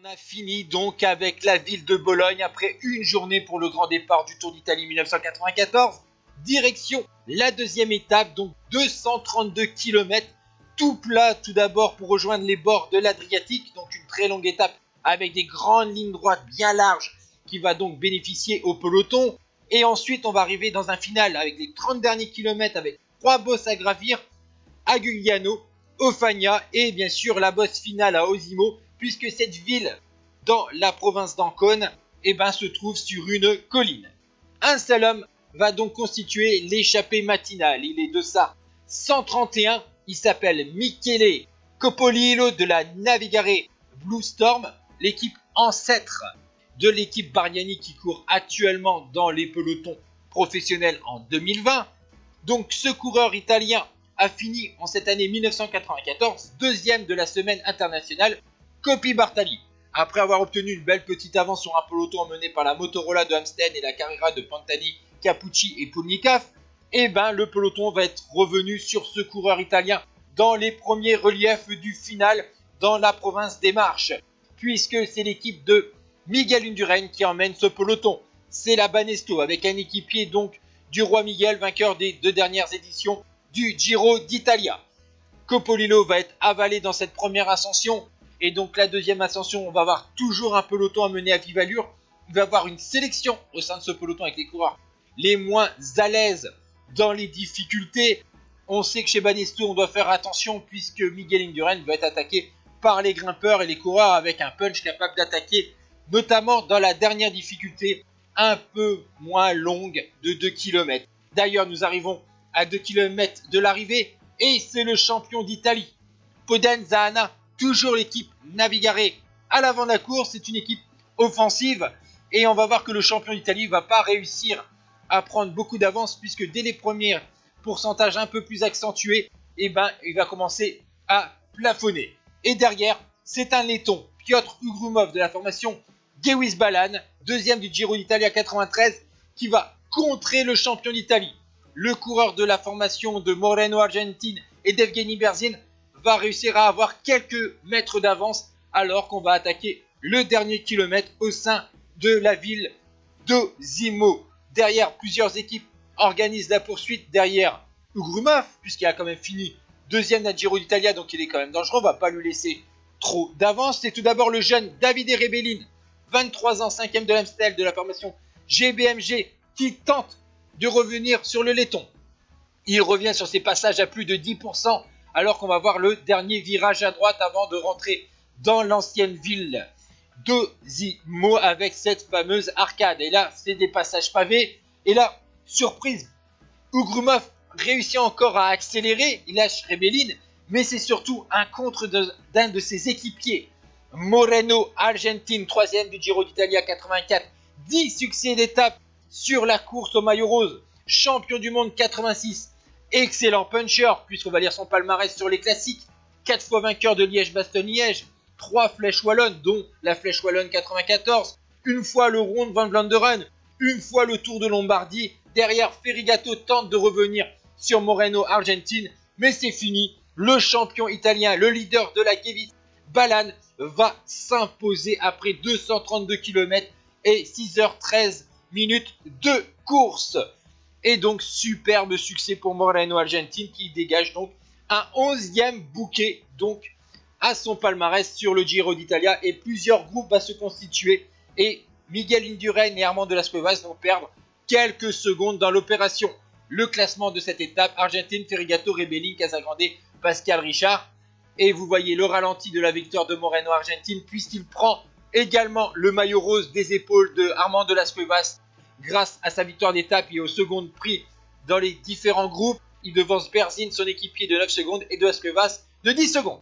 On a fini donc avec la ville de Bologne après une journée pour le grand départ du Tour d'Italie 1994. Direction la deuxième étape, donc 232 km, tout plat tout d'abord pour rejoindre les bords de l'Adriatique, donc une très longue étape avec des grandes lignes droites bien larges qui va donc bénéficier au peloton. Et ensuite on va arriver dans un final avec les 30 derniers kilomètres avec 3 bosses à gravir, à Giugliano, Ofagna et bien sûr la bosse finale à Osimo, puisque cette ville dans la province d'Ancône se trouve sur une colline. Un seul homme va donc constituer l'échappée matinale. Il est de ça 131. Il s'appelle Michele Copolillo de la Navigare Blue Storm, l'équipe ancêtre de l'équipe Bargnani qui court actuellement dans les pelotons professionnels en 2020. Donc ce coureur italien a fini en cette année 1994 deuxième de la semaine internationale Coppi Bartali. Après avoir obtenu une belle petite avance sur un peloton emmené par la Motorola de Amstel et la Carrera de Pantani, Capucci et Pulnikov, le peloton va être revenu sur ce coureur italien dans les premiers reliefs du final dans la province des Marches, puisque c'est l'équipe de Miguel Indurain qui emmène ce peloton. C'est la Banesto avec un équipier donc du roi Miguel, vainqueur des 2 dernières éditions du Giro d'Italia. Copolillo va être avalé dans cette première ascension. Et donc la deuxième ascension, on va avoir toujours un peloton à mener à vive allure. Il va y avoir une sélection au sein de ce peloton avec les coureurs les moins à l'aise dans les difficultés. On sait que chez Banesto, on doit faire attention puisque Miguel Indurain va être attaqué par les grimpeurs et les coureurs avec un punch capable d'attaquer, notamment dans la dernière difficulté, un peu moins longue de 2 km. D'ailleurs, nous arrivons à 2 km de l'arrivée et c'est le champion d'Italie, Podenzana, toujours l'équipe Navigare à l'avant de la course. C'est une équipe offensive et on va voir que le champion d'Italie ne va pas réussir à prendre beaucoup d'avance puisque dès les premiers pourcentages un peu plus accentués, il va commencer à plafonner. Et derrière, c'est un laiton, Piotr Ugrumov de la formation Gewis Balan, deuxième du Giro d'Italia 93, qui va contrer le champion d'Italie. Le coureur de la formation de Moreno Argentine et d'Evgeny Berzin va réussir à avoir quelques mètres d'avance alors qu'on va attaquer le dernier kilomètre au sein de la ville d'Osimo. Derrière, plusieurs équipes organisent la poursuite derrière Ugrumov, puisqu'il a quand même fini deuxième à Giro d'Italia, donc il est quand même dangereux, on ne va pas lui laisser trop d'avance. C'est tout d'abord le jeune Davide Rebellin, 23 ans, 5e de l'Amstel de la formation GBMG, qui tente de revenir sur le laiton. Il revient sur ses passages à plus de 10%, alors qu'on va voir le dernier virage à droite avant de rentrer dans l'ancienne ville d'Osimo avec cette fameuse arcade. Et là, c'est des passages pavés. Et là, surprise, Ugrumov réussit encore à accélérer. Il lâche Rebellin, mais c'est surtout un contre d'un de ses équipiers. Moreno Argentine, 3e du Giro d'Italia 84. 10 succès d'étape sur la course au maillot rose. Champion du monde 86. Excellent puncher, puisqu'on va lire son palmarès sur les classiques. 4 fois vainqueur de Liège-Bastogne-Liège. 3 flèches wallonnes, dont la flèche wallonne 94. Une fois le Ronde van Vlaanderen. Une fois le Tour de Lombardie. Derrière, Ferrigato tente de revenir sur Moreno Argentine. Mais c'est fini. Le champion italien, le leader de la Gewis Balan, va s'imposer après 232 km et 6h13 minutes de course. Et donc, superbe succès pour Moreno Argentine qui dégage donc un 11e bouquet donc à son palmarès sur le Giro d'Italia. Et plusieurs groupes vont se constituer et Miguel Indurain et Armand de las Cuevas vont perdre quelques secondes dans l'opération. Le classement de cette étape, Argentine, Ferrigato, Rebellin, Casagrande, Pascal Richard. Et vous voyez le ralenti de la victoire de Moreno Argentine puisqu'il prend également le maillot rose des épaules de Armand de las Cuevas grâce à sa victoire d'étape et au second prix dans les différents groupes. Il devance Berzin, son équipier, de 9 secondes et de las Cuevas de 10 secondes.